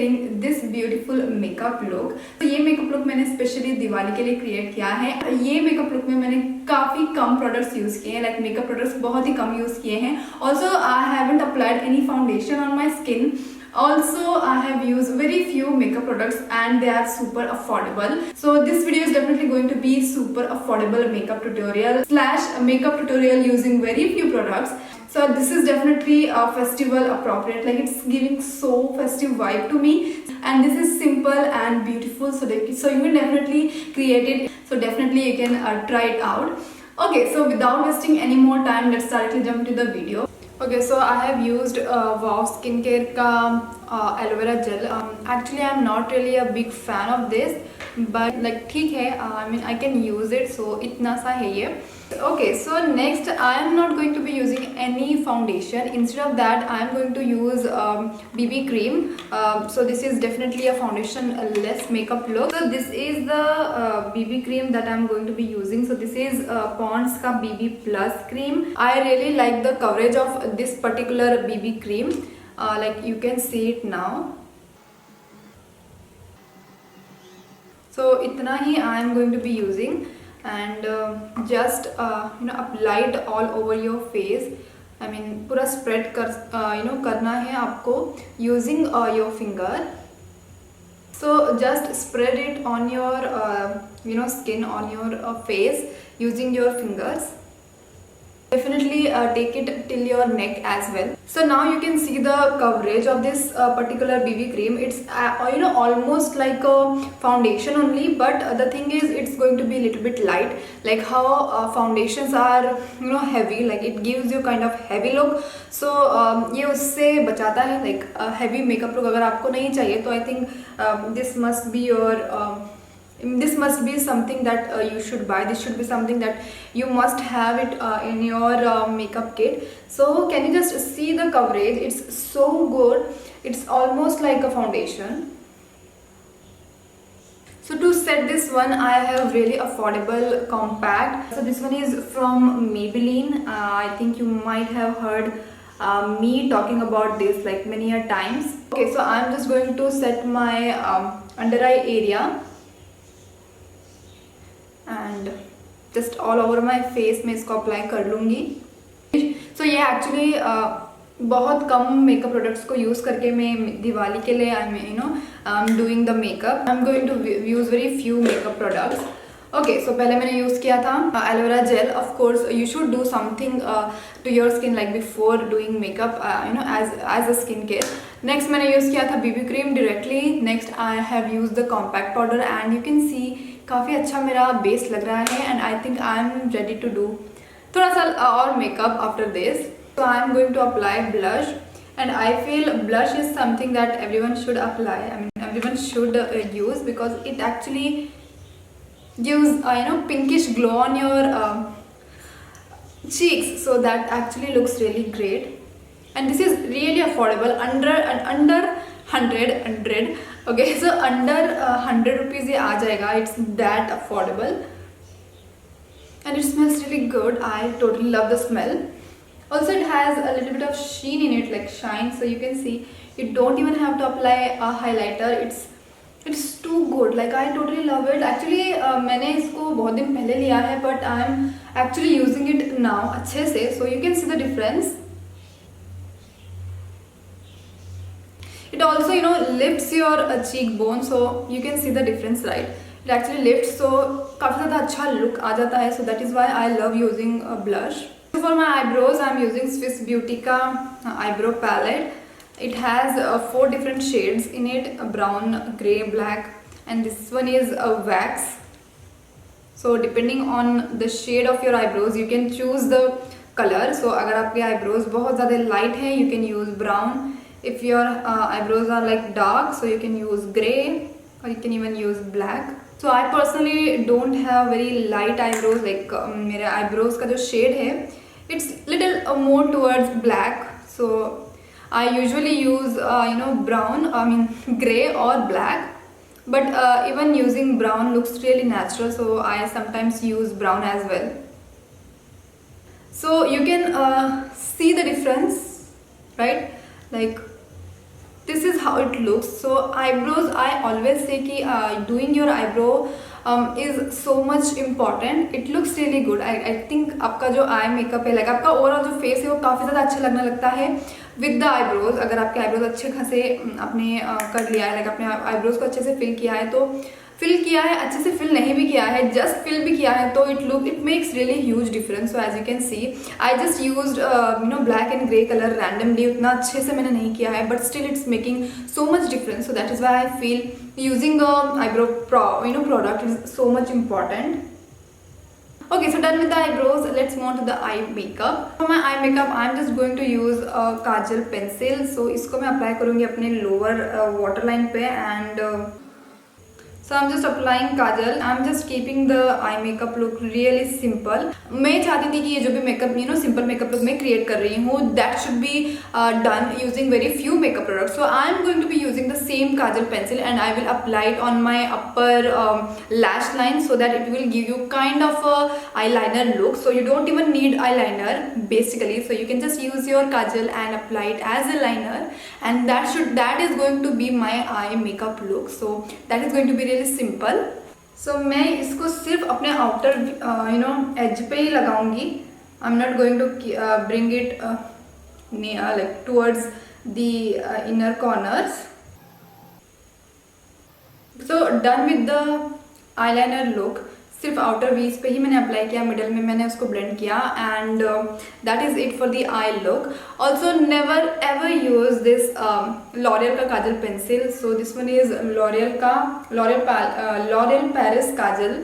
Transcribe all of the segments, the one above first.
Sharing this beautiful makeup look. तो ये makeup look मैंने स्पेशली दिवाली के लिए क्रिएट किया है। ये मेकअप लुक में मैंने काफी कम प्रोडक्ट्स यूज किए हैं, लाइक मेकअप प्रोडक्ट्स बहुत ही कम यूज किए हैं। Also I haven't applied any foundation on my skin. Also, I have used very few makeup products and they are super affordable. So this video is definitely going to be super affordable makeup tutorial slash makeup tutorial using very few products. So this is definitely a festival appropriate, like it's giving so festive vibe to me, and this is simple and beautiful, so you can definitely create it. So definitely you can try it out. Okay, so without wasting any more time, let's directly jump into the video. Okay, so I have used Wow Skincare का aloe vera gel. Actually, I am not really a big fan of this, but like ठीक है, I mean I can use it, so इतना सा है ये. Okay, so next I am not going to be using any foundation. Instead of that, I am going to use BB cream. So this is definitely a foundation less makeup look. So this is the BB cream that I am going to be using. So this is Pond's का BB Plus cream. I really like the coverage of this particular BB cream. Like you can see it now. So इतना ही I am going to be using. And just apply it all over your face. I mean पूरा spread करना है आपको using your finger. So just spread it on your skin, on your face using your fingers. Definitely take it till your neck as well. So now you can see the coverage of this particular BB cream. It's almost like a foundation only, but the thing is it's going to be a little bit light, like how foundations are heavy, like it gives you kind of heavy look. So ये उससे बचाता है, like heavy makeup look अगर आपको नहीं चाहिए तो I think this must be something that you should buy. This should be something that you must have it in your makeup kit. So can you just see the coverage? It's so good. It's almost like a foundation. So to set this one, I have really affordable compact. So this one is from Maybelline. I think you might have heard me talking about this like many a times. Okay, so I'm just going to set my under eye area and just all over my face मैं इसको apply कर लूँगी. So ये actually बहुत कम makeup products को use करके मैं दिवाली के लिए I'm doing the makeup. I'm going to use very few makeup products. Okay, so पहले मैंने यूज़ किया था aloe vera gel. Of course you should do something to your skin like before doing makeup, as a skincare. Next मैंने use किया था BB cream directly. Next I have used the compact powder and you can see काफ़ी अच्छा मेरा base लग रहा है, and I think I am ready to do थोड़ा सा और makeup after this. So I am going to apply blush, and I feel blush is something that everyone should apply. I mean everyone should use, because it actually gives pinkish glow on your cheeks, so that actually looks really great. And this is really affordable, under 100. Okay, so under 100 rupees ये आ जाएगा. It's that affordable and it smells really good. I totally love the smell. Also it has a little bit of sheen in it, like shine, so you can see you don't even have to apply a highlighter. It's too good, like I totally love it. Actually मैंने इसको बहुत दिन पहले लिया है, but I am actually using it now अच्छे से, so you can see the difference. It also lifts your cheekbone, so you can see the difference, right? It actually lifts, so काफ़ी ज़्यादा अच्छा look आ जाता है. So that is why I love using blush. So for my eyebrows, I am using Swiss Beauty का eyebrow palette. It has 4 different shades in it: brown, grey, black, and this one is a wax. So depending on the shade of your eyebrows, you can choose the color. So अगर आपके eyebrows बहुत ज़्यादा light हैं, you can use brown. If your eyebrows are like dark, so you can use grey, or you can even use black. So I personally don't have very light eyebrows, like मेरे eyebrows का जो shade है, it's little more towards black. So I usually use brown, grey or black. But even using brown looks really natural, so I sometimes use brown as well. So you can see the difference, right? Like this is how it looks. So eyebrows, I always say कि doing your eyebrow is so much important. It looks really good. I think आपका जो eye makeup है, आपका overall जो face है वो काफ़ी ज़्यादा अच्छा लगने लगता है विद द आईब्रोज. अगर आपके आईब्रोज अच्छे खासे आपने कर लिया है, अपने आईब्रोज को अच्छे से फिल किया है, तो फिल किया है, अच्छे से फिल नहीं भी किया है, जस्ट फिल भी किया है, तो it makes really huge difference. So as you can see I just used black and grey colour randomly. उतना अच्छे से मैंने नहीं किया है, but still it's making so much difference. So that is why I feel using eyebrow product is so much important. Okay, so done with the eyebrows, let's move on to the eye makeup. For my eye makeup, I'm just going to use a kajal pencil. So इसको मैं apply करूँगी अपने lower water line पे. And so I'm just applying kajal. I'm just keeping the eye makeup look really simple. मैं चाहती थी कि ये जो भी मेकअप सिंपल मेकअप लुक मैं क्रिएट कर रही हूँ, that should be done using very few makeup products. So I'm going to be using the same kajal pencil and I will apply it on my upper lash line so that it will give you kind of a eyeliner look. So you don't even need eyeliner basically. So you can just use your kajal and apply it as a liner, and that is going to be my eye makeup look. So that is going to be really simple. So मैं इसको सिर्फ अपने outer as पे ही लगाऊंगी. I am not going to bring it like towards the inner corners. So done with the eyeliner look. सिर्फ outer वीज पे ही मैंने अप्लाई किया, मिडल में मैंने उसको ब्लेंड किया, and that is it for the eye look. Also never ever use this L'Oreal का kajal pencil. So this one is L'Oreal Paris kajal.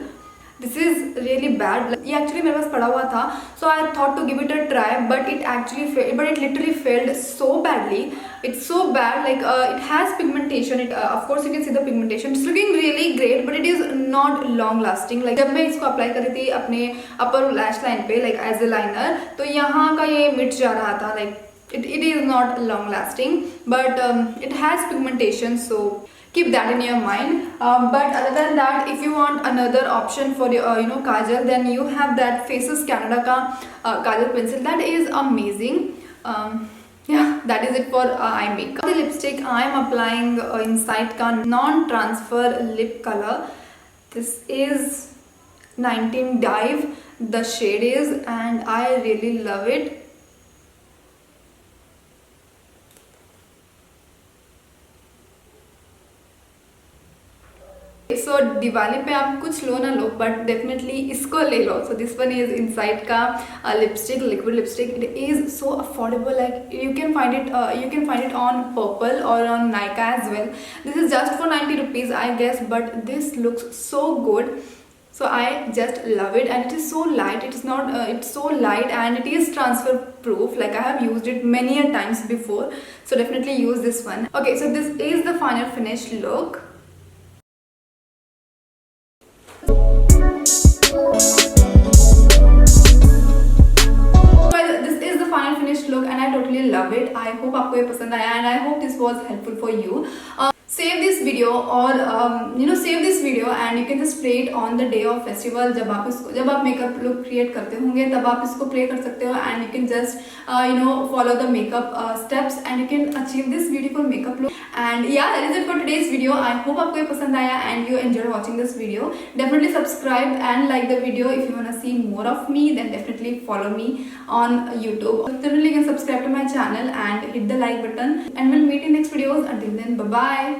This is really bad. ये एक्चुअली मेरे पास पड़ा हुआ था, so I thought to give it a try, but it literally failed so badly. It's so bad. Like it has pigmentation. Of course you can see the pigmentation. It's looking really great, but it is not long lasting. Like जब मैं इसको apply कर रही थी अपने upper lash line पे like as a liner, तो यहाँ का ये मिट जा रहा था. Like it is not long lasting, but it has pigmentation. So keep that in your mind. But other than that, if you want another option for your kajal, then you have that Faces Canada का kajal pencil. That is amazing. Yeah, that is it for eye makeup. The lipstick I am applying Inside का non-transfer lip color. This is 19 Dive. The shade is, and I really love it. सो दिवाली पे आप कुछ लो ना लो, but definitely इसको ले लो. So this one is Insight का lipstick, liquid lipstick. It is so affordable. Like you can find it on Purplle और on Nykaa as well. This is just for 90 rupees I guess, but this looks so good. So I just love it, and it is so light. It's so light, and it is transfer proof. Like I have used it many a times before, so definitely use this one. Okay, so this is the final finished look. Look, and I totally love it. I hope आपको ये पसंद आया, and I hope this was helpful for you. Save this video or save this video and you can just play it on the day of festival. जब आप makeup look create करते होंगे तब आप इसको play कर सकते हो, and you can just follow the makeup steps and you can achieve this beautiful makeup look. And yeah, that is it for today's video. I hope आपको ये पसंद आया and you enjoyed watching this video. Definitely subscribe and like the video. If you wanna see more of me, then definitely follow me on YouTube. Definitely you can subscribe to my channel and hit the like button, and we'll meet in next videos. Until then, bye bye.